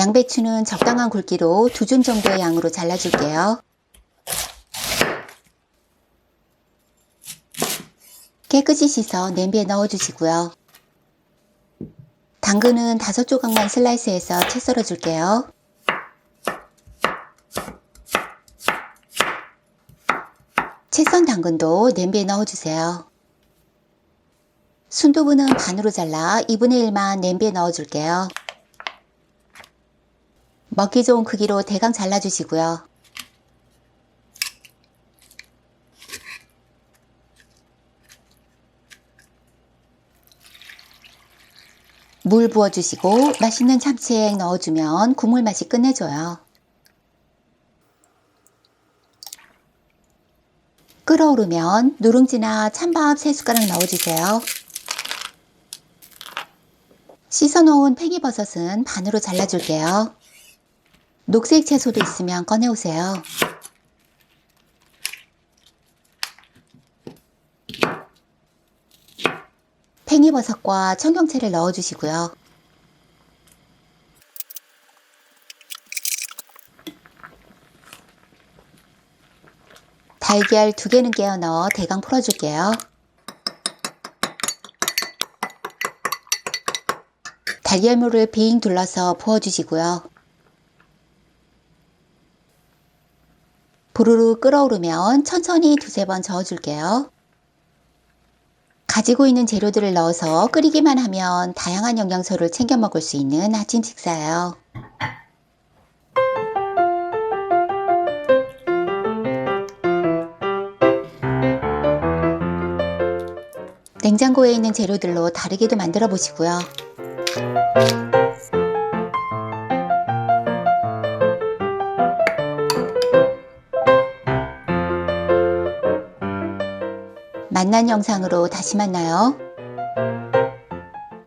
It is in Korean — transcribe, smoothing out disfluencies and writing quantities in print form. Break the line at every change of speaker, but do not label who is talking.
양배추는 적당한 굵기로 2줌 정도의 양으로 잘라줄게요. 깨끗이 씻어 냄비에 넣어주시고요. 당근은 5조각만 슬라이스해서 채 썰어줄게요. 채 썬 당근도 냄비에 넣어주세요. 순두부는 반으로 잘라 2분의 1만 냄비에 넣어줄게요. 먹기 좋은 크기로 대강 잘라주시고요. 물 부어주시고 맛있는 참치액 넣어주면 국물 맛이 끝내줘요. 끓어오르면 누룽지나 찬밥 3숟가락 넣어주세요. 씻어놓은 팽이버섯은 반으로 잘라줄게요. 녹색 채소도 있으면 꺼내오세요. 팽이버섯과 청경채를 넣어주시고요. 달걀 2개는 깨어 넣어 대강 풀어줄게요. 달걀물을 빙 둘러서 부어주시고요. 부르르 끓어오르면 천천히 2~3번 저어줄게요. 가지고 있는 재료들을 넣어서 끓이기만 하면 다양한 영양소를 챙겨 먹을 수 있는 아침 식사예요. 냉장고에 있는 재료들로 다르게도 만들어 보시고요. 맛난 영상으로 다시 만나요.